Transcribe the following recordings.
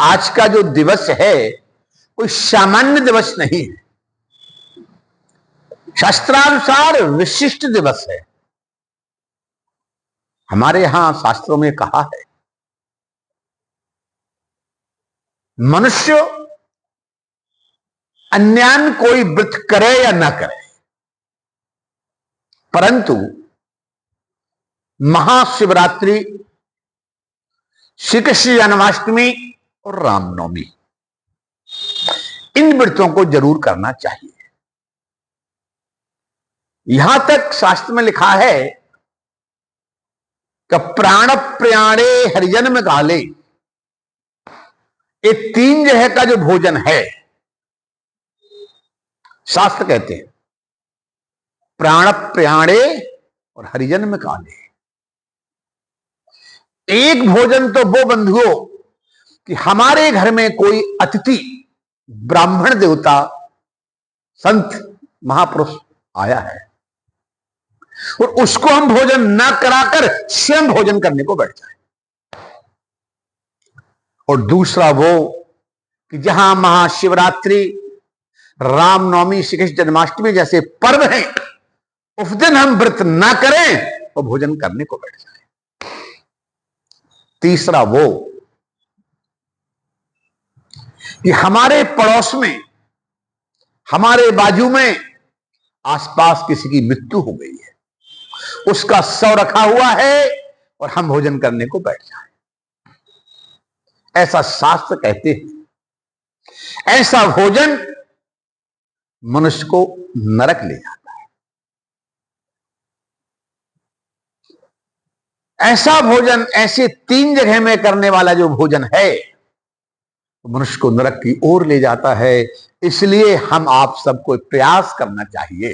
आज का जो दिवस है कोई सामान्य दिवस नहीं है, शास्त्रानुसार विशिष्ट दिवस है। हमारे यहां शास्त्रों में कहा है, मनुष्य अन्यान कोई व्रत करे या ना करे, परंतु महाशिवरात्रि, श्री कृष्ण जन्माष्टमी और रामनवमी, इन व्रतों को जरूर करना चाहिए। यहां तक शास्त्र में लिखा है कि प्राण प्रयाणे हरिजन्म काले, ये 3 जगह का जो भोजन है, शास्त्र कहते हैं प्राण प्रयाणे और हरिजन्म काले। एक भोजन तो वो बंधुओं कि हमारे घर में कोई अतिथि, ब्राह्मण देवता, संत, महापुरुष आया है और उसको हम भोजन ना कराकर स्वयं भोजन करने को बैठ जाए। और दूसरा वो कि जहां महाशिवरात्रि, रामनवमी, श्री कृष्ण जन्माष्टमी जैसे पर्व हैं, उस दिन हम व्रत ना करें और भोजन करने को बैठ जाए। तीसरा वो कि हमारे पड़ोस में, हमारे बाजू में, आसपास किसी की मृत्यु हो गई है, उसका शव रखा हुआ है और हम भोजन करने को बैठ जाएं। ऐसा शास्त्र कहते हैं। ऐसा भोजन मनुष्य को नरक ले जाता है। ऐसा भोजन, ऐसे 3 जगह में करने वाला जो भोजन है, मनुष्य को नरक की ओर ले जाता है। इसलिए हम आप सबको प्रयास करना चाहिए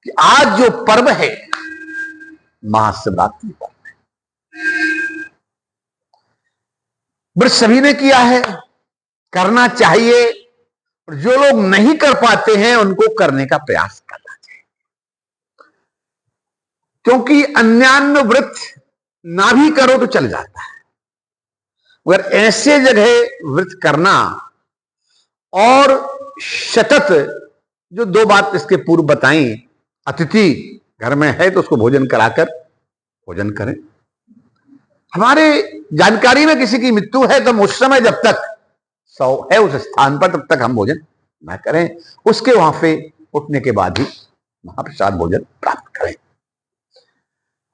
कि आज जो पर्व है, महाशिवरात्रि पर्व है, व्रत सभी ने किया है, करना चाहिए, और जो लोग नहीं कर पाते हैं उनको करने का प्रयास करना चाहिए। क्योंकि अन्यान्य व्रत ना भी करो तो चल जाता है, मगर ऐसे जगह व्रत करना, और सतत जो 2 बात इसके पूर्व बताई, अतिथि घर में है तो उसको भोजन कराकर भोजन करें। हमारे जानकारी में किसी की मृत्यु है तो उस समय जब तक शव है उस स्थान पर, तब तक हम भोजन न करें, उसके वहां पे उठने के बाद ही महाप्रसाद भोजन प्राप्त करें।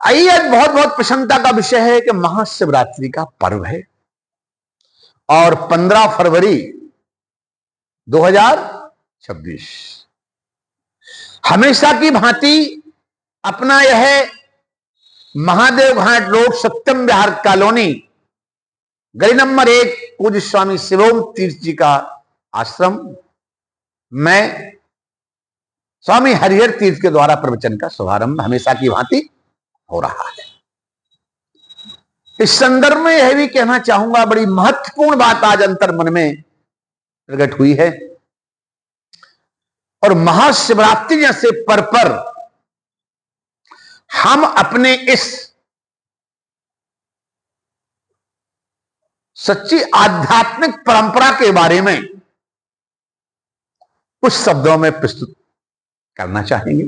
आइए, आज बहुत बहुत प्रसन्नता का विषय है कि महाशिवरात्रि का पर्व है और 15 फरवरी 2026 हमेशा की भांति अपना यह महादेव घाट रोड, सत्यम विहार कॉलोनी, गली नंबर 1, पूज्य स्वामी शिवोम तीर्थ जी का आश्रम में स्वामी हरिहर तीर्थ के द्वारा प्रवचन का शुभारंभ हमेशा की भांति हो रहा है। इस संदर्भ में यह भी कहना चाहूंगा, बड़ी महत्वपूर्ण बात आज अंतर मन में प्रकट हुई है, और महाशिवरात्रि जैसे पर्व पर हम अपने इस सच्ची आध्यात्मिक परंपरा के बारे में कुछ शब्दों में प्रस्तुत करना चाहेंगे।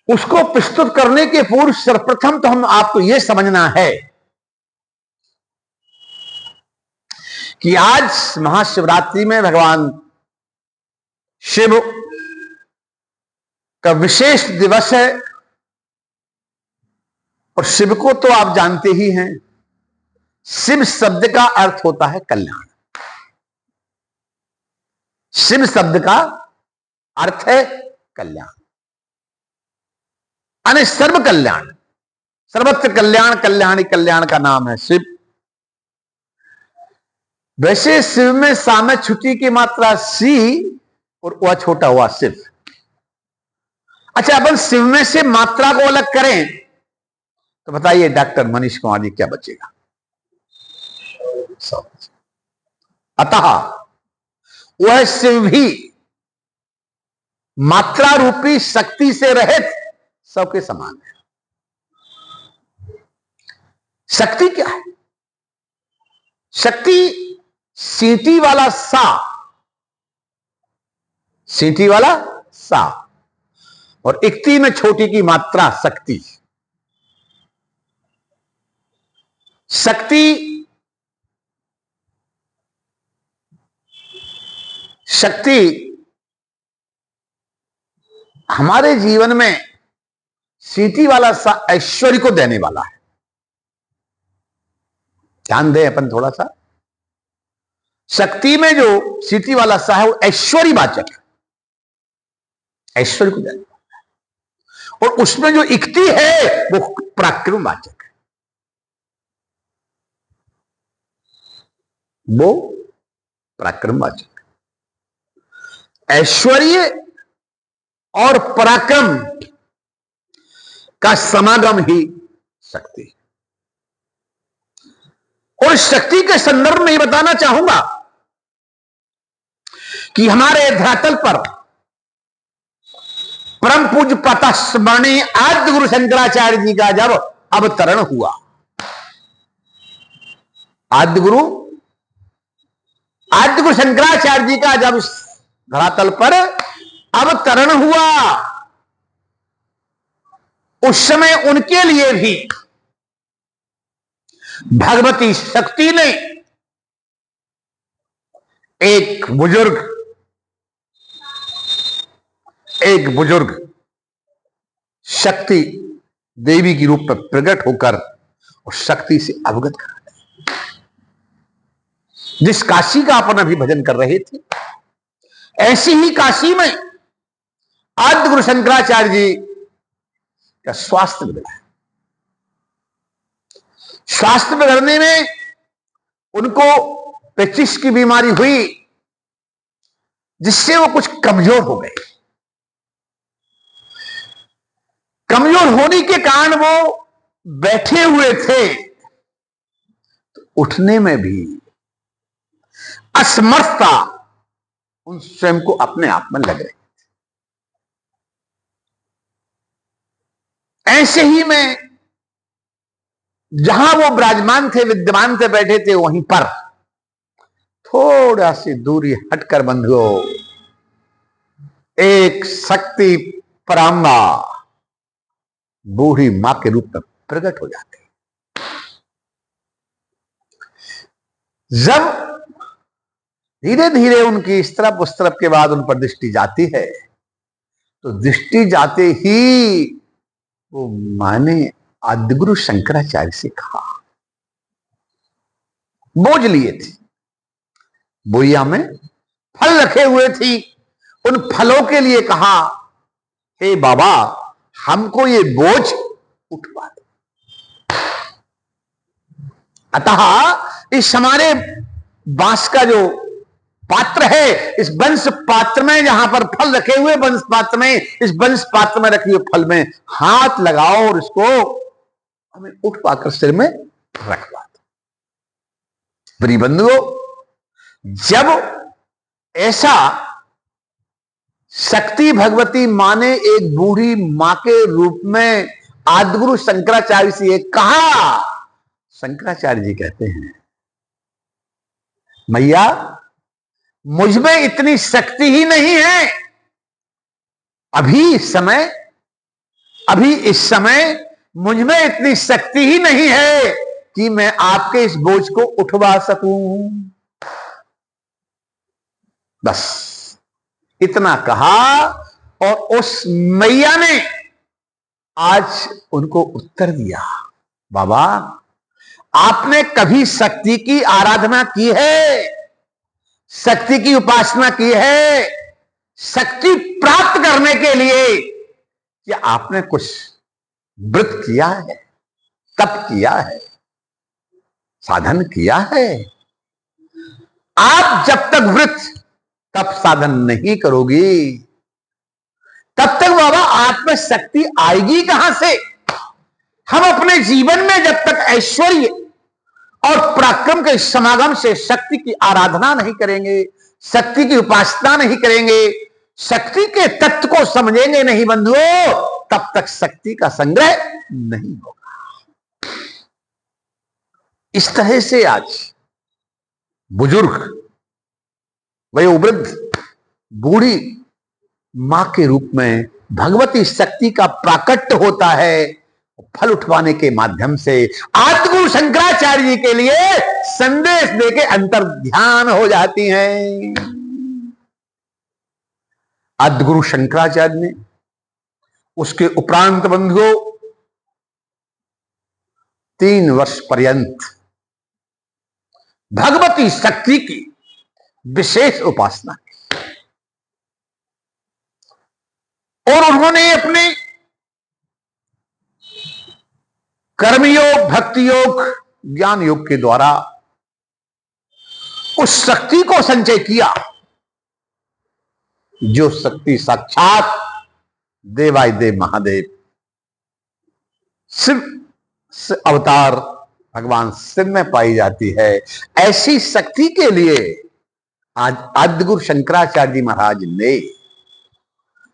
उसको प्रस्तुत करने के पूर्व सर्वप्रथम तो हम आपको यह समझना है कि आज महाशिवरात्रि में भगवान शिव का विशेष दिवस है, और शिव को तो आप जानते ही हैं, शिव शब्द का अर्थ होता है कल्याण। शिव शब्द का अर्थ है कल्याण, यानी सर्व कल्याण, सर्वत्र कल्याण, कल्याणी, कल्याण का नाम है शिव। वैसे शिव में सामे छुट्टी की मात्रा सी और वह छोटा हुआ शिव। अच्छा, अपन शिव में से मात्रा को अलग करें तो बताइए डॉक्टर मनीष कुमार जी, क्या बचेगा? अतः वह शिव भी मात्रा रूपी शक्ति से रहित सबके समान है। शक्ति क्या है? शक्ति सीटी वाला सा, सीटी वाला सा, और इक्ति में छोटी की मात्रा शक्ति। शक्ति शक्ति हमारे जीवन में सीटी वाला सा ऐश्वर्य को देने वाला है। ध्यान दें अपन थोड़ा सा, शक्ति में जो सीटी वाला सा है वो ऐश्वर्य वाचक है, ऐश्वर्य को देने वाला है। और उसमें जो इक्ति है वो पराक्रम वाचक है, वो पराक्रम वाचक। ऐश्वर्य और पराक्रम का समागम ही शक्ति। और शक्ति के संदर्भ में ये बताना चाहूंगा कि हमारे धरातल पर परम पूज्य पता स्मरणीय आद्य गुरु शंकराचार्य जी का जब अवतरण हुआ, आद्य गुरु शंकराचार्य जी का जब धरातल पर अवतरण हुआ, उस समय उनके लिए भी भगवती शक्ति ने एक बुजुर्ग शक्ति देवी के रूप में प्रकट होकर और शक्ति से अवगत करा दिया। जिस काशी का अपन अभी भजन कर रहे थे, ऐसी ही काशी में आद्य गुरु शंकराचार्य जी का स्वास्थ्य बिगड़ा। स्वास्थ्य बिगड़ने में उनको पेचिश की बीमारी हुई, जिससे वो कुछ कमजोर हो गए। कमजोर होने के कारण वो बैठे हुए थे, तो उठने में भी असमर्थता उन स्वयं को अपने आप में लग रही। ऐसे ही में जहां वो विराजमान थे, विद्यमान थे, बैठे थे, वहीं पर थोड़ा सी दूरी हटकर बंधुओं एक शक्ति परांबा बूढ़ी मां के रूप में प्रकट हो जाते। जब धीरे धीरे उनकी इस तरफ उस तरफ के बाद उन पर दृष्टि जाती है, तो दृष्टि जाते ही वो माने आदिगुरु शंकराचार्य से कहा, बोझ लिए थे, बोइया में फल रखे हुए थी, उन फलों के लिए कहा, हे बाबा हमको ये बोझ उठवा दो। अतः इस हमारे बांस का जो पात्र है, इस वंश पात्र में जहां पर फल रखे हुए वंश पात्र में, इस वंश पात्र में रखे हुए फल में हाथ लगाओ और इसको हमें उठवाकर सिर में रखवा दो। प्रिय बंधुओं, जब ऐसा शक्ति भगवती मां ने एक बूढ़ी मां के रूप में आदिगुरु शंकराचार्य से ये कहा, शंकराचार्य जी कहते हैं, मैया मुझ में इतनी शक्ति ही नहीं है, अभी इस समय मुझ में इतनी शक्ति ही नहीं है कि मैं आपके इस बोझ को उठवा सकूं। बस इतना कहा और उस मैया ने आज उनको उत्तर दिया, बाबा आपने कभी शक्ति की आराधना की है, शक्ति की उपासना की है, शक्ति प्राप्त करने के लिए क्या आपने कुछ व्रत किया है, तप किया है, साधन किया है? आप जब तक व्रत तप साधन नहीं करोगी, तब तक बाबा आप में शक्ति आएगी कहां से? हम अपने जीवन में जब तक ऐश्वर्य और पराक्रम के समागम से शक्ति की आराधना नहीं करेंगे, शक्ति की उपासना नहीं करेंगे, शक्ति के तत्व को समझेंगे नहीं बंधुओं, तब तक शक्ति का संग्रह नहीं होगा। इस तरह से आज बुजुर्ग, वयोवृद्ध, बूढ़ी मां के रूप में भगवती शक्ति का प्राकट्य होता है। फल उठवाने के माध्यम से आदिगुरु शंकराचार्य जी के लिए संदेश देके अंतर ध्यान हो जाती हैं। आदिगुरु शंकराचार्य ने उसके उपरांत बंधुओं 3 वर्ष पर्यंत भगवती शक्ति की विशेष उपासना की और उन्होंने अपने कर्मयोग, भक्ति योग, ज्ञान योग के द्वारा उस शक्ति को संचय किया जो शक्ति साक्षात देवादिदेव महादेव शिव अवतार भगवान शिव में पाई जाती है। ऐसी शक्ति के लिए आज आदिगुरु शंकराचार्य जी महाराज ने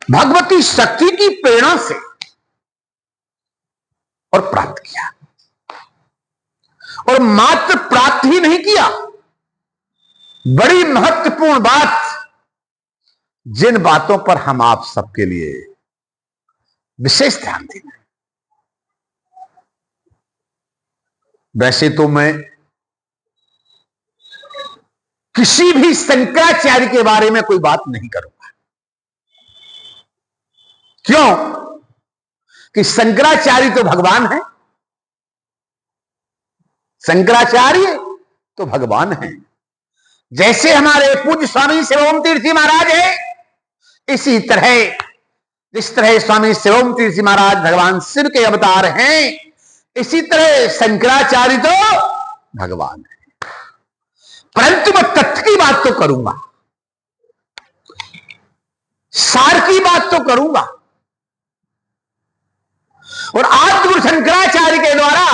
भगवती शक्ति की प्रेरणा से और प्राप्त किया, और मात्र प्राप्त ही नहीं किया, बड़ी महत्वपूर्ण बात, जिन बातों पर हम आप सबके लिए विशेष ध्यान देना। वैसे तो मैं किसी भी शंकराचार्य के बारे में कोई बात नहीं करूंगा, क्यों कि शंकराचार्य तो भगवान है, शंकराचार्य तो भगवान है। जैसे हमारे पूज्य स्वामी शिवोम तीर्थ जी महाराज है, इसी तरह जिस तरह स्वामी शिवोम तीर्थ जी महाराज भगवान शिव के अवतार हैं, इसी तरह शंकराचार्य तो भगवान है। परंतु मैं तथ्य की बात तो करूंगा, सार की बात तो करूंगा, और आदिगुरु शंकराचार्य के द्वारा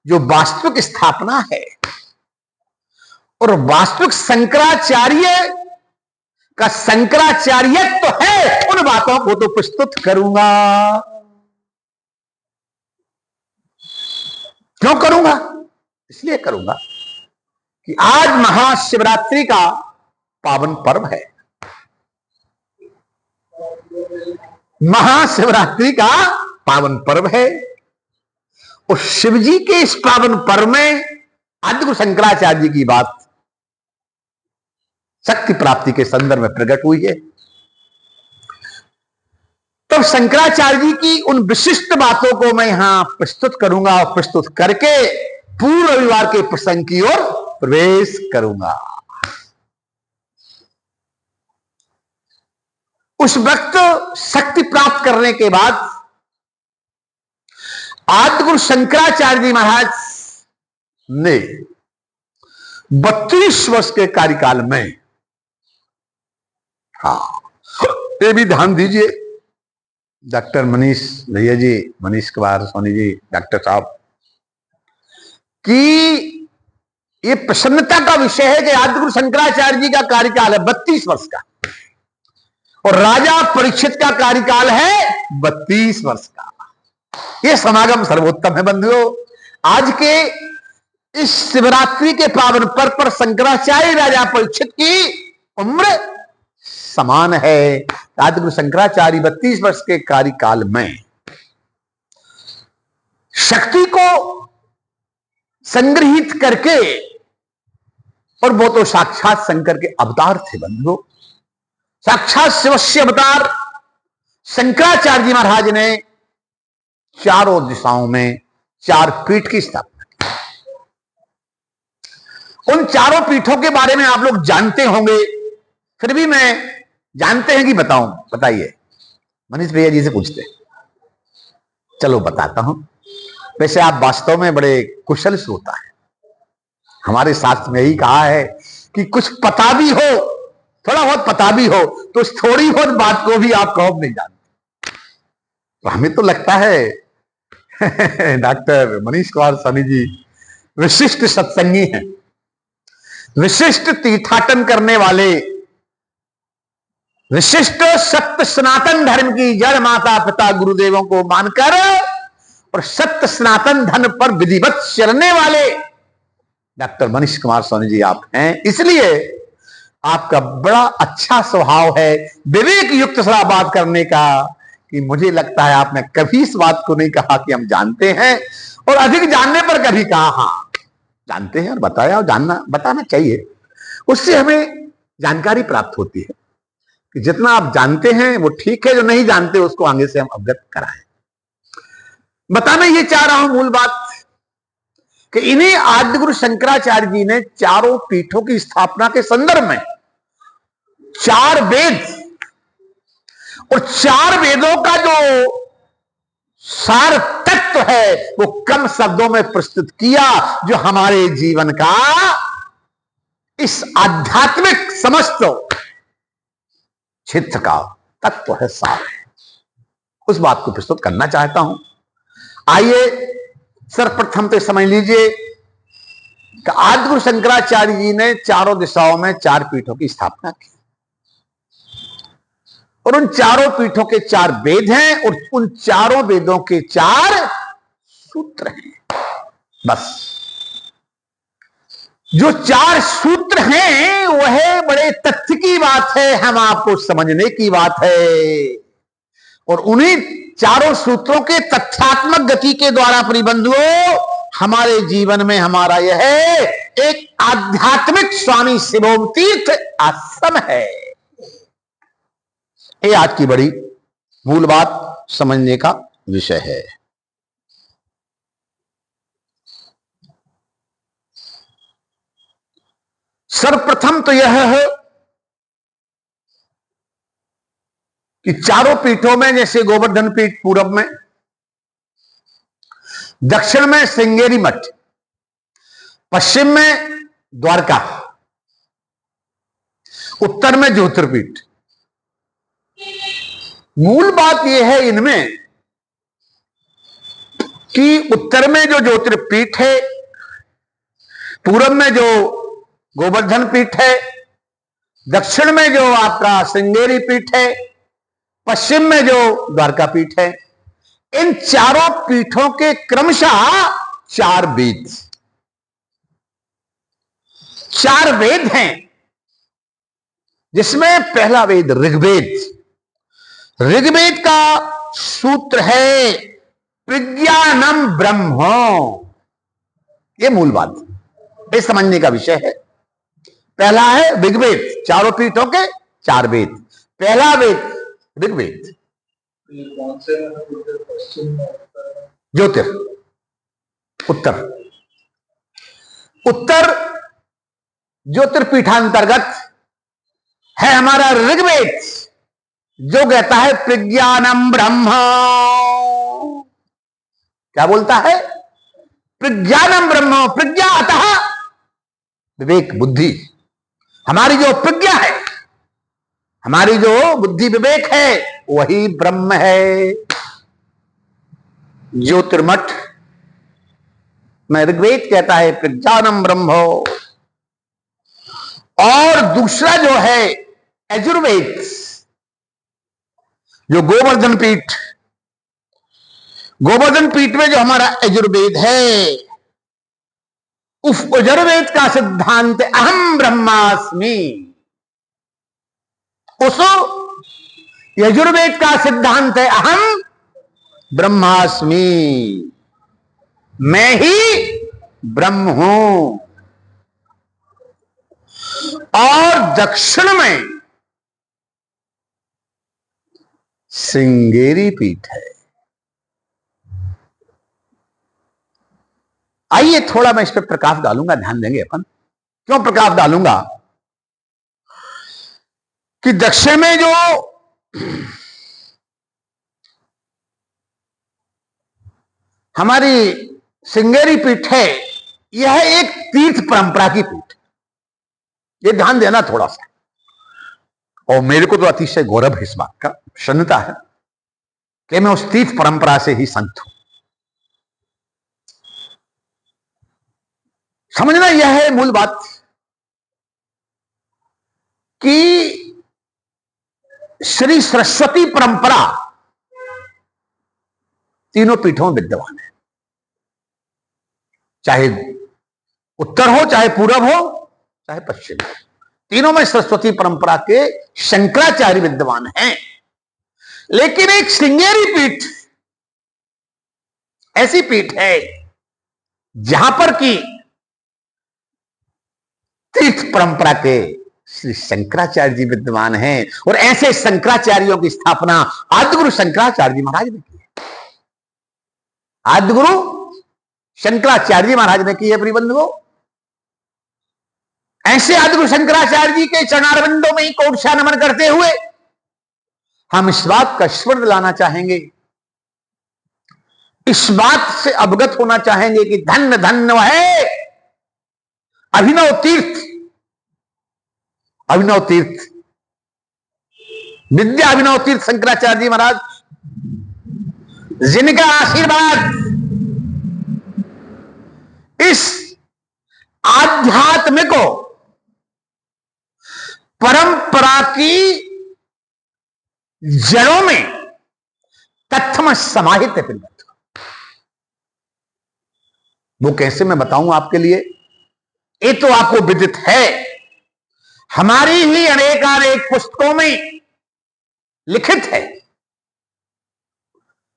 जो वास्तविक स्थापना है और वास्तविक शंकराचार्य का शंकराचार्यत्व तो है, उन बातों को तो प्रस्तुत करूंगा। क्यों करूंगा? इसलिए करूंगा कि आज महाशिवरात्रि का पावन पर्व है। महाशिवरात्रि का पावन पर्व है, और शिव जी के इस पावन पर्व में आदिगुरु शंकराचार्य जी की बात शक्ति प्राप्ति के संदर्भ में प्रकट हुई है। तो शंकराचार्य जी की उन विशिष्ट बातों को मैं यहां प्रस्तुत करूंगा, और प्रस्तुत करके पूर्ण रविवार के प्रसंग की ओर प्रवेश करूंगा। उस वक्त शक्ति प्राप्त करने के बाद आदिगुरु शंकराचार्य जी महाराज ने 32 वर्ष के कार्यकाल में, ये भी ध्यान दीजिए डॉक्टर मनीष भैया जी, मनीष कुमार सोनी जी, डॉक्टर साहब, कि ये प्रसन्नता का विषय है कि आदिगुरु शंकराचार्य जी का कार्यकाल है 32 वर्ष का, और राजा परीक्षित का कार्यकाल है 32 वर्ष का। यह समागम सर्वोत्तम है बंधुओं। आज के इस शिवरात्रि के पावन पर्व पर शंकराचार्य राजा परीक्षित की उम्र समान है। आदिगुरु शंकराचार्य 32 वर्ष के कार्यकाल में शक्ति को संग्रहित करके, और वो तो साक्षात शंकर के अवतार थे बंधुओं, साक्षात शिवस्य अवतार शंकराचार्य जी महाराज ने चारों दिशाओं में 4 पीठ की स्थापना की। उन चारों पीठों के बारे में आप लोग जानते होंगे, फिर भी मैं जानते हैं कि बताऊं, बताइए। मनीष भैया जी से पूछते, चलो बताता हूं। वैसे आप वास्तव में बड़े कुशल श्रोता हैं। हमारे शास्त्र में यही कहा है कि कुछ पता भी हो, थोड़ा बहुत पता भी हो, तो उस थोड़ी बहुत बात को भी आप कहो नहीं जानते। तो हमें तो लगता है डॉक्टर मनीष कुमार स्वामी जी विशिष्ट सत्संगी हैं, विशिष्ट तीर्थाटन करने वाले, विशिष्ट सत्य सनातन धर्म की जड़ माता पिता गुरुदेवों को मानकर और सत्य सनातन धर्म पर विधिवत चलने वाले डॉक्टर मनीष कुमार सोनी जी आप हैं, इसलिए आपका बड़ा अच्छा स्वभाव है विवेक युक्त सलाह बात करने का, कि मुझे लगता है आपने कभी इस बात को नहीं कहा कि हम जानते हैं, और अधिक जानने पर कभी कहा हाँ जानते हैं, और बताया, और जानना बताना चाहिए। उससे हमें जानकारी प्राप्त होती है कि जितना आप जानते हैं वो ठीक है, जो नहीं जानते उसको आगे से हम अवगत कराएं। बताना ये चाह रहा हूं मूल बात कि इन्हीं आद्य गुरु शंकराचार्य जी ने चारों पीठों की स्थापना के संदर्भ में चार वेद और चार वेदों का जो सार तत्व है वो कम शब्दों में प्रस्तुत किया, जो हमारे जीवन का इस आध्यात्मिक समस्त क्षेत्र का तत्व है, सार है। उस बात को प्रस्तुत करना चाहता हूं। आइए सर्वप्रथम तो समझ लीजिए कि आदि गुरु शंकराचार्य जी ने चारों दिशाओं में चार पीठों की स्थापना की, और उन चारों पीठों के चार वेद हैं, और उन चारों वेदों के चार सूत्र हैं। बस जो चार सूत्र हैं वह बड़े तथ्य की बात है, हम आपको समझने की बात है, और उन्हीं चारों सूत्रों के तथ्यात्मक गति के द्वारा परिबंधुओं हमारे जीवन में हमारा यह एक आध्यात्मिक स्वामी शिवोम तीर्थ आश्रम है। ये आज की बड़ी मूल बात समझने का विषय है। सर्वप्रथम तो यह है कि चारों पीठों में, जैसे गोवर्धन पीठ पूरब में, दक्षिण में श्रृंगेरी मठ, पश्चिम में द्वारका, उत्तर में ज्योतिर्पीठ। मूल बात यह है इनमें कि उत्तर में जो ज्योतिर्पीठ है, पूरब में जो गोवर्धन पीठ है, दक्षिण में जो आपका श्रृंगेरी पीठ है, पश्चिम में जो द्वारका पीठ है, इन चारों पीठों के क्रमशः चार वेद हैं, जिसमें पहला वेद ऋग्वेद। ऋग्वेद का सूत्र है प्रज्ञानम ब्रह्म। यह मूल बात, ये समझने का विषय है। पहला है ऋग्वेद, चारों पीठों के चार वेद। पहला वेद ऋग्वेद। ज्योतिर उत्तर, उत्तर ज्योतिर्पीठांतर्गत है हमारा ऋग्वेद, जो कहता है प्रज्ञानम ब्रह्म। क्या बोलता है? प्रज्ञानम ब्रह्म। प्रज्ञा अतः विवेक बुद्धि। हमारी जो प्रज्ञा है, हमारी जो बुद्धि विवेक है, वही ब्रह्म है। ज्योतिर्मठ में ऋग्वेद कहता है प्रज्ञानम ब्रह्म। और दूसरा जो है यजुर्वेद, जो गोवर्धन पीठ, गोवर्धन पीठ में जो हमारा यजुर्वेद है, उस यजुर्वेद का सिद्धांत अहम ब्रह्मास्मि। उस यजुर्वेद का सिद्धांत है अहम ब्रह्मास्मि, मैं ही ब्रह्म हूं। और दक्षिण में श्रृंगेरी पीठ है। आइए थोड़ा मैं इस पर प्रकाश डालूंगा, ध्यान देंगे अपन। क्यों प्रकाश डालूंगा? कि दक्षिण में जो हमारी श्रृंगेरी पीठ है, यह एक तीर्थ परंपरा की पीठ। ये ध्यान देना थोड़ा सा। और मेरे को तो अतिशय गौरव है इस बात का, प्रसन्नता है कि मैं उस तीर्थ परंपरा से ही संत हूं। समझना यह है मूल बात कि श्री सरस्वती परंपरा तीनों पीठों में विद्यमान है। चाहे उत्तर हो चाहे पूरब हो चाहे पश्चिम, तीनों में सरस्वती परंपरा के शंकराचार्य विद्यमान हैं। लेकिन एक श्रृंगेरी पीठ ऐसी पीठ है जहां पर की तीर्थ परंपरा के श्री शंकराचार्य जी विद्यमान हैं, और ऐसे शंकराचार्यों की स्थापना आदिगुरु शंकराचार्य जी महाराज ने की है। आदिगुरु शंकराचार्य जी महाराज ने की है प्रिय बंधुओं। ऐसे आदिगुरु शंकराचार्य जी के चरणारविंदों में ही कोटशा नमन करते हुए हम इस बात का स्मरण दिलाना चाहेंगे, इस बात से अवगत होना चाहेंगे कि धन्य धन्य है अभिनव तीर्थ, अभिनव तीर्थ विद्या अभिनव तीर्थ शंकराचार्य जी महाराज, जिनका आशीर्वाद इस आध्यात्मिक परंपरा की जड़ों में तथ्य समाहित है। वो कैसे मैं बताऊं आपके लिए, ये तो आपको विदित है, हमारी ही अनेकानेक पुस्तकों में लिखित है।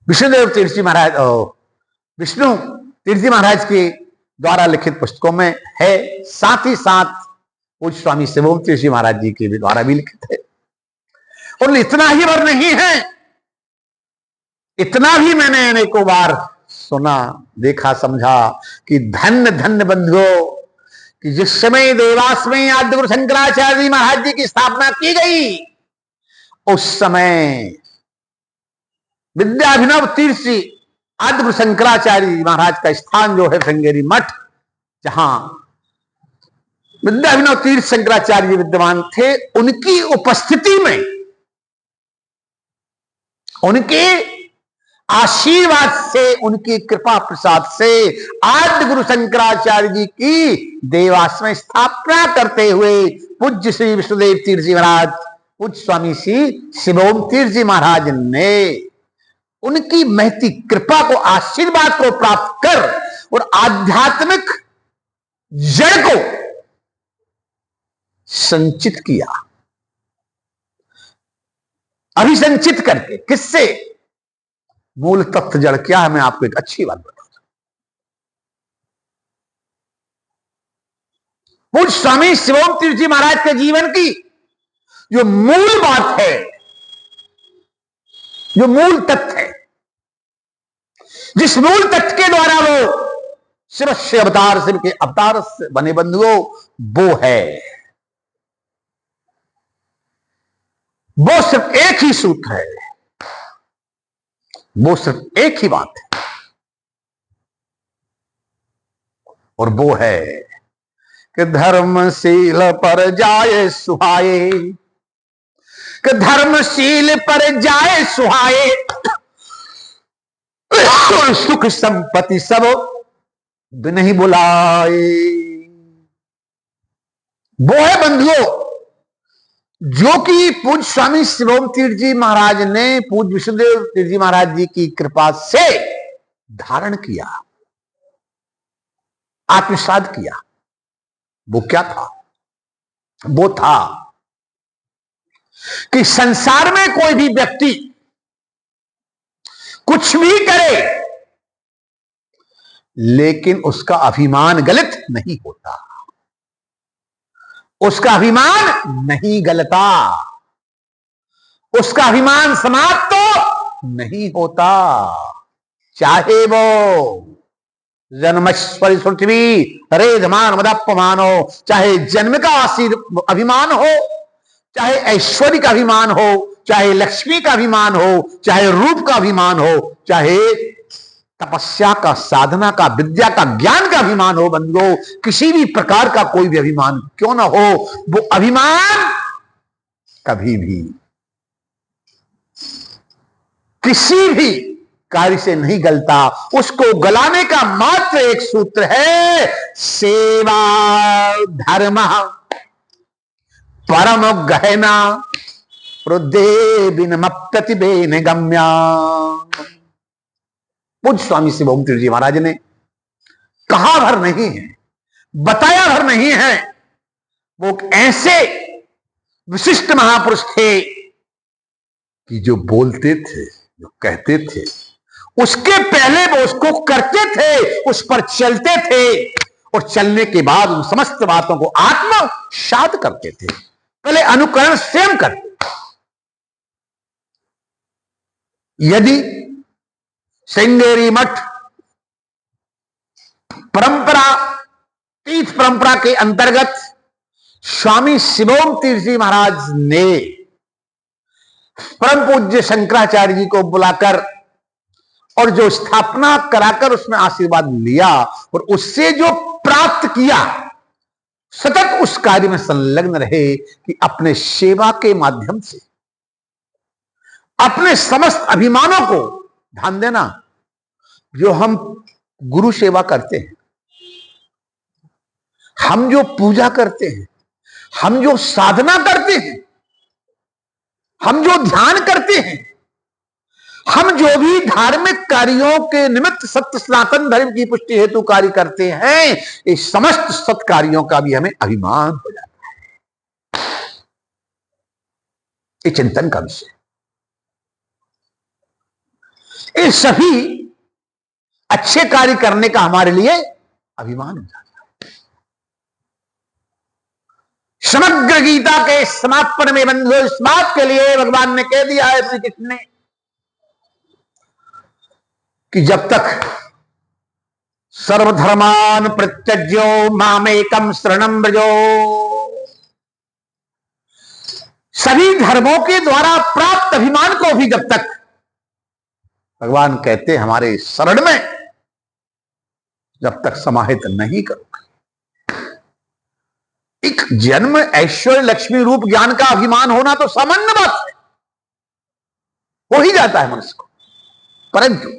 विष्णुदेव तीर्थ जी महाराज, विष्णु तीर्थ जी महाराज के द्वारा लिखित पुस्तकों में है, साथ ही साथ पूज्य स्वामी शिवोम तीर्थ जी महाराज जी के द्वारा भी लिखित है। और इतना ही वर नहीं है, इतना भी मैंने अनेकों बार सुना, देखा, समझा कि धन्य धन्य बंधुओं कि जिस समय देवास में आदिगुरु शंकराचार्य जी महाराज जी की स्थापना की गई, उस समय विद्याभिनव तीर्थ जी आदिगुरु शंकराचार्य जी महाराज का स्थान जो है श्रृंगेरी मठ, जहां विद्याभिनव तीर्थ शंकराचार्य जी विद्यमान थे, उनकी उपस्थिति में, उनके आशीर्वाद से, उनकी कृपा प्रसाद से आद्य गुरु शंकराचार्य जी की देवास में स्थापना करते हुए पूज्य श्री विष्णुदेव तीर्थ जी महाराज, पूज्य स्वामी श्री शिवोम तीर्थ जी महाराज ने उनकी महती कृपा को, आशीर्वाद को प्राप्त कर और आध्यात्मिक जड़ को संचित किया, अभिसंचित करके। किससे? मूल तत्व जड़ क्या है, मैं आपको एक अच्छी बात बताऊं। पूज्य स्वामी शिवोम तीर्थ जी महाराज के जीवन की जो मूल बात है, जो मूल तत्व है, जिस मूल तत्व के द्वारा वो शिव से अवतार, शिव के अवतार से बने बंधुओं, वो है, वो सिर्फ एक ही सूत्र है, वो सिर्फ एक ही बात है, और वो है कि धर्मशील पर जाए सुहाए, कि धर्मशील पर जाए सुहाए, और सुख संपत्ति सब नहीं बुलाए। वो है बंधुओं जो कि पूज्य स्वामी शिवोम तीर्थ जी महाराज ने पूज्य विष्णुदेव तीर्थ जी महाराज जी की कृपा से धारण किया, आत्मसात किया। वो क्या था? वो था कि संसार में कोई भी व्यक्ति कुछ भी करे, लेकिन उसका अभिमान गलत नहीं होता, उसका अभिमान नहीं गलता, उसका अभिमान समाप्त तो नहीं होता। चाहे वो जन्मश्वरी पृथ्वी रेधमान मदप्यमानो, चाहे जन्म का अभिमान हो, चाहे ऐश्वर्य का अभिमान हो, चाहे लक्ष्मी का अभिमान हो, चाहे रूप का अभिमान हो, चाहे तपस्या का, साधना का, विद्या का, ज्ञान का अभिमान हो बंधुओं, किसी भी प्रकार का कोई भी अभिमान क्यों ना हो, वो अभिमान कभी भी किसी भी कार्य से नहीं गलता। उसको गलाने का मात्र एक सूत्र है, सेवा धर्म परम गहना हृदय बिन प्रतिबेन गम्या। पूज्य स्वामी शिवोम तीर्थ जी महाराज ने कहा भर नहीं है, बताया भर नहीं है। वो ऐसे विशिष्ट महापुरुष थे कि जो बोलते थे, जो कहते थे, उसके पहले वो उसको करते थे, उस पर चलते थे, और चलने के बाद उन समस्त बातों को आत्मसात करते थे। पहले अनुकरण स्वयं करते। यदि श्रृंगेरी मठ परंपरा, तीर्थ परंपरा के अंतर्गत स्वामी शिवोम तीर्थ जी महाराज ने परम पूज्य शंकराचार्य जी को बुलाकर और जो स्थापना कराकर उसमें आशीर्वाद लिया और उससे जो प्राप्त किया, सतत उस कार्य में संलग्न रहे कि अपने सेवा के माध्यम से अपने समस्त अभिमानों को ध्यान देना। जो हम गुरु सेवा करते हैं, हम जो पूजा करते हैं, हम जो साधना करते हैं, हम जो ध्यान करते हैं, हम जो भी धार्मिक कार्यों के निमित्त सत्य सनातन धर्म की पुष्टि हेतु कार्य करते हैं, इस समस्त सत्कार्यों का भी हमें अभिमान हो जाता है। ये चिंतन का विषय। ये सभी अच्छे कार्य करने का हमारे लिए अभिमान हो जाता है। समग्र गीता के समापन में बंधु इस बात के लिए भगवान ने कह दिया है, श्री कृष्ण ने, कि जब तक सर्वधर्मान प्रत्यज्यो मामेकम शरणं व्रजो, सभी धर्मों के द्वारा प्राप्त अभिमान को भी जब तक भगवान कहते हमारे शरण में जब तक समाहित नहीं करोगे, एक जन्म ऐश्वर्य लक्ष्मी रूप ज्ञान का अभिमान होना तो सामान्य बात है, हो ही जाता है मनुष्य को। परंतु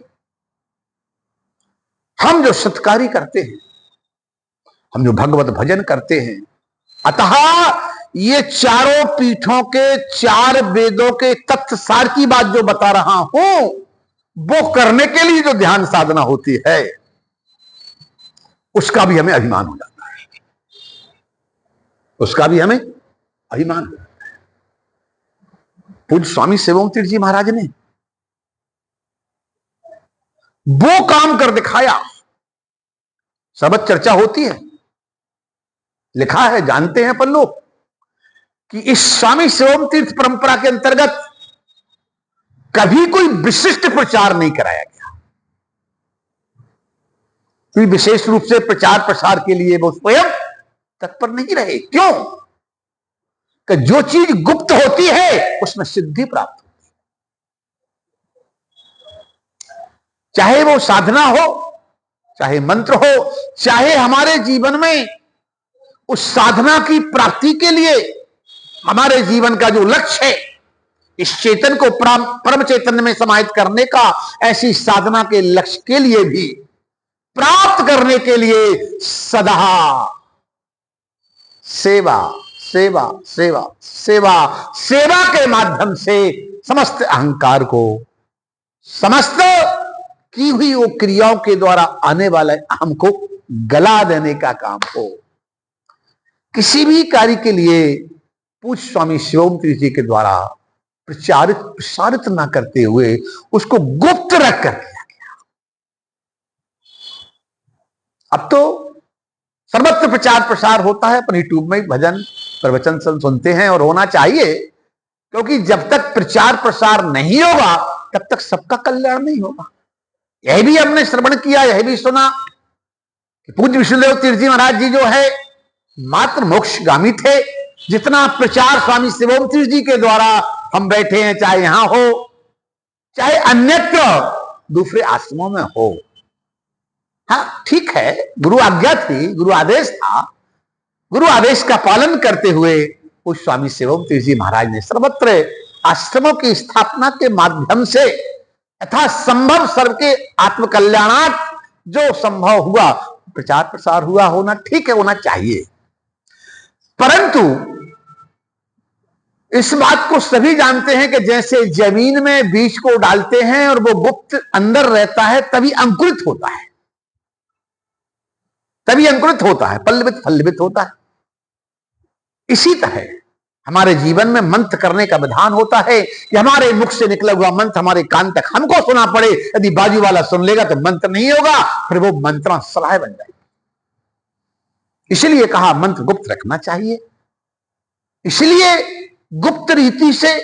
हम जो सत्कार्य करते हैं, हम जो भगवत भजन करते हैं, अतः ये चारों पीठों के चार वेदों के तत्व सार की बात जो बता रहा हूं, वो करने के लिए जो ध्यान साधना होती है, उसका भी हमें अभिमान हो जाता है, उसका भी हमें अभिमान हो जाता है। पूज्य स्वामी शिवोम तीर्थ जी महाराज ने वो काम कर दिखाया। सबक चर्चा होती है, लिखा है, जानते हैं अपन लोग कि इस स्वामी शिवोम तीर्थ परंपरा के अंतर्गत कभी कोई विशिष्ट प्रचार नहीं कराया गया। कोई विशेष रूप से प्रचार प्रसार के लिए वो स्वयं तत्पर नहीं रहे। क्यों? कि जो चीज गुप्त होती है उसमें सिद्धि प्राप्त होती है। चाहे वो साधना हो, चाहे मंत्र हो, चाहे हमारे जीवन में उस साधना की प्राप्ति के लिए हमारे जीवन का जो लक्ष्य है, इस चेतन को परम चैतन्य में समाहित करने का, ऐसी साधना के लक्ष्य के लिए भी प्राप्त करने के लिए सदा सेवा सेवा सेवा सेवा सेवा के माध्यम से समस्त अहंकार को, समस्त की हुई वो क्रियाओं के द्वारा आने वाले अहम को गला देने का काम हो। किसी भी कार्य के लिए पूज्य स्वामी शिवोम तीर्थ जी के द्वारा प्रचारित प्रसारित ना करते हुए उसको गुप्त रख कर किया गया। अब तो सर्वत्र प्रचार प्रसार होता है, अपन यूट्यूब में भजन प्रवचन सुनते हैं, और होना चाहिए, क्योंकि जब तक प्रचार प्रसार नहीं होगा तब तक सबका कल्याण नहीं होगा। यह भी हमने श्रवण किया, यह भी सुना कि पूज्य विष्णुदेव तीर्थ जी महाराज जी जो है मात्र मोक्षगामी थे। जितना प्रचार स्वामी शिवोम तीर्थ जी के द्वारा हम बैठे हैं, चाहे यहां हो चाहे अन्यत्र दूसरे आश्रमों में हो, हाँ ठीक है, गुरु आज्ञा थी, गुरु आदेश था, गुरु आदेश का पालन करते हुए उस स्वामी शिवोम तीर्थ जी महाराज ने सर्वत्र आश्रमों की स्थापना के माध्यम से यथा संभव सबके आत्मकल्याणार्थ जो संभव हुआ प्रचार प्रसार हुआ, होना ठीक है, होना चाहिए। परंतु इस बात को सभी जानते हैं कि जैसे जमीन में बीज को डालते हैं और वो गुप्त अंदर रहता है तभी अंकुरित होता है। तभी अंकुरित होता है, पल्लवित फल्लवित होता है। इसी तरह हमारे जीवन में मंत्र करने का विधान होता है कि हमारे मुख से निकला हुआ मंत्र हमारे कान तक हमको सुना पड़े। यदि बाजू वाला सुन लेगा तो मंत्र नहीं होगा, फिर वो मंत्रा सलाह बन जाएगी। इसलिए कहा मंत्र गुप्त रखना चाहिए, इसलिए गुप्त रीति से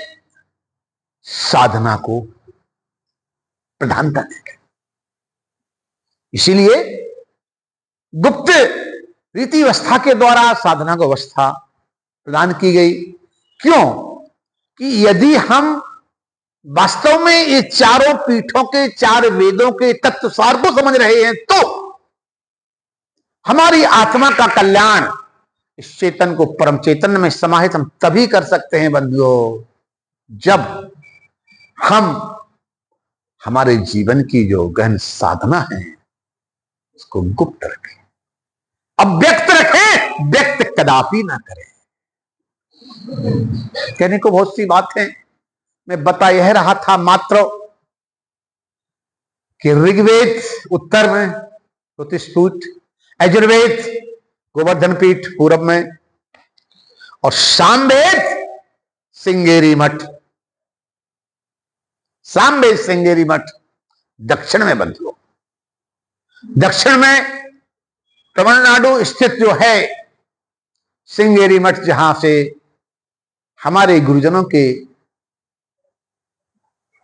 साधना को प्रधानता देगा। इसीलिए गुप्त रीति अवस्था के द्वारा साधना को अवस्था प्रदान की गई। क्यों कि यदि हम वास्तव में ये चारों पीठों के, चार वेदों के तत्व सार को समझ रहे हैं तो हमारी आत्मा का कल्याण इस चेतन को परम चेतन में समाहित हम तभी कर सकते हैं बंधुओं, जब हम हमारे जीवन की जो गहन साधना है उसको गुप्त रखें, अव्यक्त रखें, व्यक्त कदापि ना करें। कहने को बहुत सी बात है, मैं बता यह रहा था मात्र कि ऋग्वेद उत्तर में, ज्योतिषपीठ, यजुर्वेद गोवर्धन पीठ पूरब में, और सामवेद श्रृंगेरी मठ, सामवेद श्रृंगेरी मठ दक्षिण में बंधुओं। दक्षिण में तमिलनाडु स्थित जो है श्रृंगेरी मठ, जहां से हमारे गुरुजनों के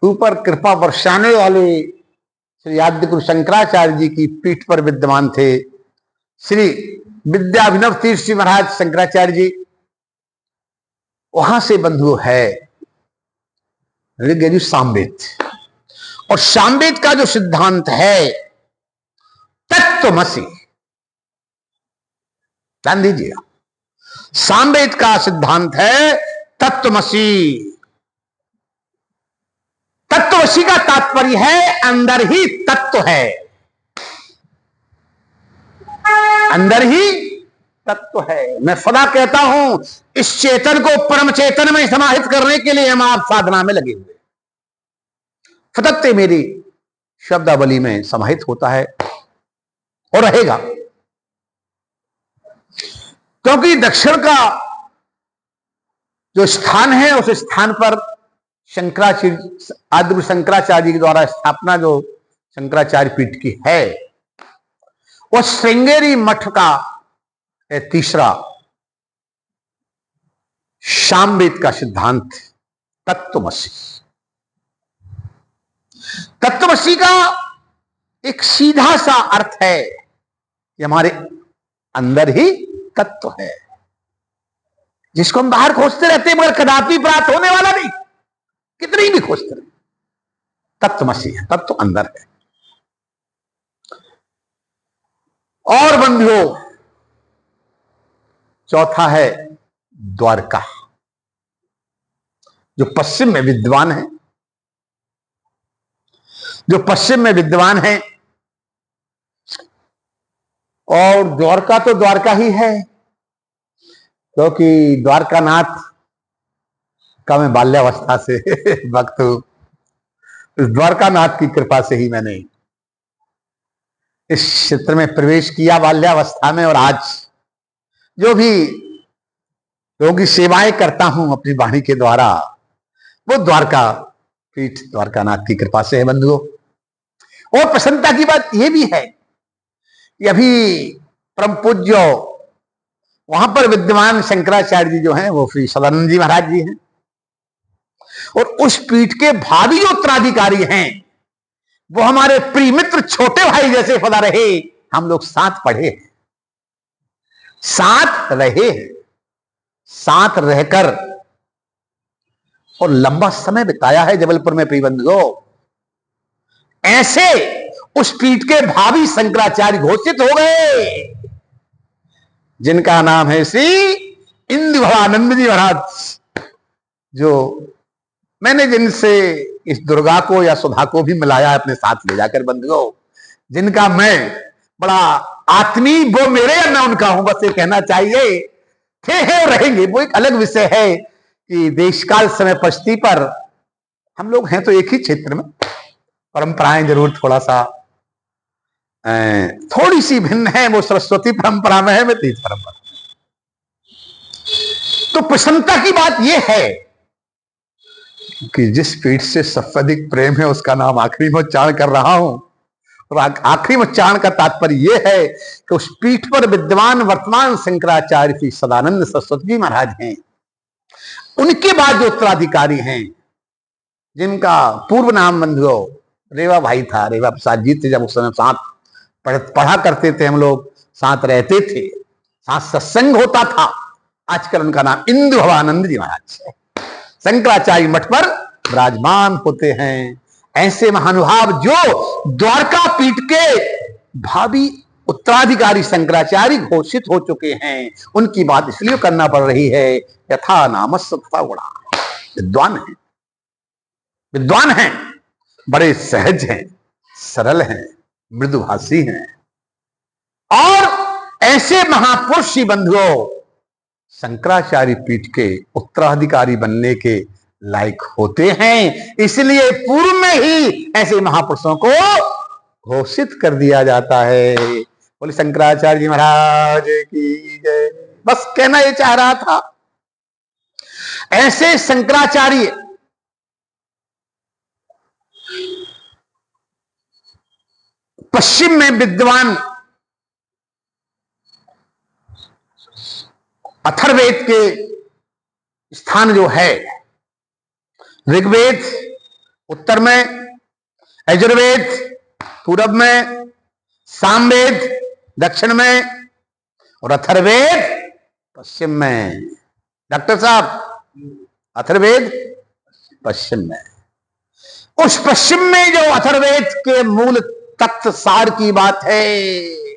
ऊपर कृपा बरसाने वाले श्री आद्य गुरु शंकराचार्य जी की पीठ पर विद्यमान थे श्री विद्याभिनव तीर्थ जी महाराज शंकराचार्य जी, वहां से बंधु है ऋग्वेद सामवेद। और सामवेद का जो सिद्धांत है तत्वमसि, ध्यान दीजिएगा, सामवेद का सिद्धांत है तत्वमसि। तत्वमसि का तात्पर्य है अंदर ही तत्व है, अंदर ही तत्व है। मैं सदा कहता हूं इस चेतन को परम चेतन में समाहित करने के लिए हम आप साधना में लगे हुए, फतकते मेरी शब्दावली में समाहित होता है और रहेगा। क्योंकि दक्षिण का जो स्थान है उस स्थान पर शंकराचार्य, आदि शंकराचार्य जी के द्वारा स्थापना जो शंकराचार्य पीठ की है, वो श्रृंगेरी मठ का तीसरा सामवेद का सिद्धांत तत्वमसि। तत्वमसि का एक सीधा सा अर्थ है कि हमारे अंदर ही तत्व है, जिसको हम बाहर खोजते रहते हैं मगर कदापि प्राप्त होने वाला नहीं, कितनी भी खोजते रहे। तत्वमसि है, तत्व अंदर है। और बंधुओं चौथा है द्वारका, जो पश्चिम में विद्वान है, जो पश्चिम में विद्वान है। और द्वारका तो द्वारका ही है, क्योंकि द्वारकानाथ का मैं बाल्यावस्था से भक्त हूं। इस द्वारकानाथ की कृपा से ही मैंने इस क्षेत्र में प्रवेश किया बाल्यावस्था में, और आज जो भी लोगों की सेवाएं करता हूं अपनी वाणी के द्वारा, वो द्वारका पीठ द्वारकानाथ की कृपा से है बंधुओं। और प्रसन्नता की बात यह भी है कि अभी परम पूज्य वहां पर विद्यमान शंकराचार्य जी जो हैं वो श्री सदानंद जी महाराज जी हैं, और उस पीठ के भावी जो उत्तराधिकारी हैं वो हमारे प्रिय मित्र छोटे भाई जैसे सदा रहे। हम लोग साथ पढ़े, साथ रहे, साथ रहकर और लंबा समय बिताया है जबलपुर में प्रिय बंधुओं। ऐसे उस पीठ के भावी शंकराचार्य घोषित हो गए, जिनका नाम है श्री इंदु भवानंद जी महाराज, जो मैंने जिनसे इस दुर्गा को या सुधा को भी मिलाया है अपने साथ ले जाकर बंधुओं, जिनका मैं बड़ा आत्मीय, वो मेरे या मैं उनका हूं, बस ये कहना चाहिए। थे हैं और रहेंगे, वो एक अलग विषय है कि देशकाल समय परिस्थिति पर हम लोग हैं तो एक ही क्षेत्र में, परंपराएं जरूर थोड़ा सा थोड़ी सी भिन्न है, वो सरस्वती परंपरा में है, मैं तीर्थ परंपरा में। तो प्रसन्नता की बात यह है कि जिस पीठ से सबसे अधिक प्रेम है उसका नाम आखिरी में उच्चारण कर रहा हूं, और आखिरी में उच्चारण का तात्पर्य यह है कि उस पीठ पर विद्यमान वर्तमान शंकराचार्य श्री सदानंद सरस्वती जी महाराज हैं। उनके बाद जो उत्तराधिकारी हैं, जिनका पूर्व नाम बंधुओं रेवा भाई था, रेवा प्रसाद जी थे, जब उस समय साथ पढ़ा करते थे, हम लोग साथ रहते थे, साथ सत्संग होता था। आजकल उनका नाम इंदु भवानंद जी महाराज है, शंकराचार्य मठ पर विराजमान होते हैं। ऐसे महानुभाव जो द्वारका पीठ के भावी उत्तराधिकारी शंकराचार्य घोषित हो चुके हैं, उनकी बात इसलिए करना पड़ रही है, यथा नामस्य तथा गुणा। विद्वान हैं, विद्वान हैं, बड़े सहज हैं, सरल हैं, मृदुभाषी हैं, और ऐसे महापुरुष ही बंधुओं शंकराचार्य पीठ के उत्तराधिकारी बनने के लायक होते हैं। इसलिए पूर्व में ही ऐसे महापुरुषों को घोषित कर दिया जाता है। बोले शंकराचार्य जी महाराज की जय। बस कहना ये चाह रहा था, ऐसे शंकराचार्य पश्चिम में विद्वान अथर्ववेद के स्थान जो है, ऋग्वेद उत्तर में, यजुर्वेद पूरब में, सामवेद दक्षिण में और अथर्ववेद पश्चिम में। डॉक्टर साहब, अथर्ववेद पश्चिम में। उस पश्चिम में जो अथर्ववेद के मूल तत्व सार की बात है,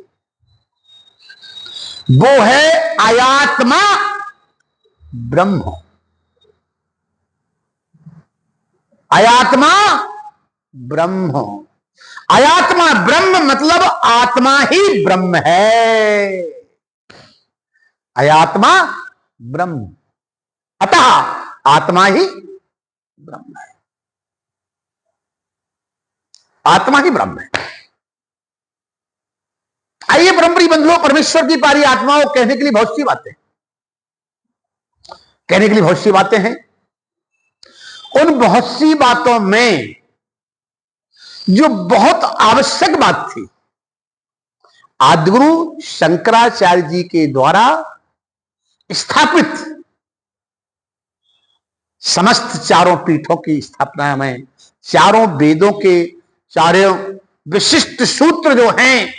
वो है आयात्मा ब्रह्म। आयात्मा ब्रह्म, आयात्मा ब्रह्म मतलब आत्मा ही ब्रह्म है। आयात्मा ब्रह्म, अतः आत्मा ही ब्रह्म है। आत्मा ही ब्रह्म है। आइए परमप्रिय बंधुओं, परमेश्वर की पारी आत्माओं, कहने के लिए बहुत सी बातें, कहने के लिए बहुत सी बातें हैं। उन बहुत सी बातों में जो बहुत आवश्यक बात थी, आदिगुरु शंकराचार्य जी के द्वारा स्थापित समस्त चारों पीठों की स्थापना में, चारों वेदों के चारों विशिष्ट सूत्र जो हैं,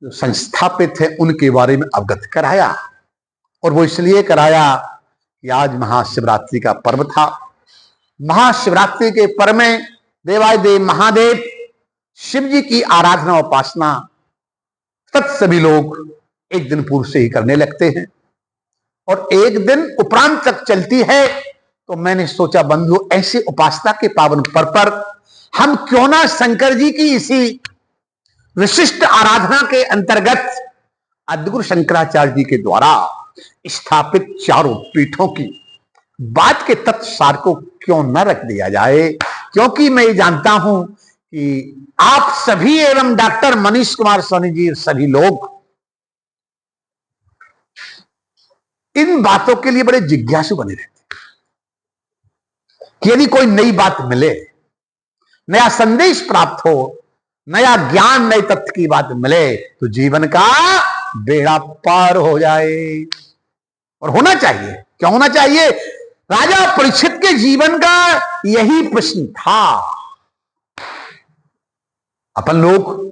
जो संस्थापित है, उनके बारे में अवगत कराया। और वो इसलिए कराया कि आज महाशिवरात्रि का पर्व था। महाशिवरात्रि के पर्व में देवादिदेव महादेव शिव जी की आराधना उपासना सभी लोग एक दिन पूर्व से ही करने लगते हैं और एक दिन उपरांत तक चलती है। तो मैंने सोचा बंधु, ऐसे उपासना के पावन पर्व पर हम क्यों ना शंकर जी की इसी विशिष्ट आराधना के अंतर्गत आदिगुरु शंकराचार्य जी के द्वारा स्थापित चारों पीठों की बात के तत्सार को क्यों न रख दिया जाए। क्योंकि मैं ये जानता हूं कि आप सभी एवं डॉक्टर मनीष कुमार सोनी जी सभी लोग इन बातों के लिए बड़े जिज्ञासु बने रहते कि यदि कोई नई बात मिले, नया संदेश प्राप्त हो, नया ज्ञान, नए तथ्य की बात मिले, तो जीवन का बेड़ा पार हो जाए। और होना चाहिए। क्यों होना चाहिए? राजा परीक्षित के जीवन का यही प्रश्न था। अपन लोग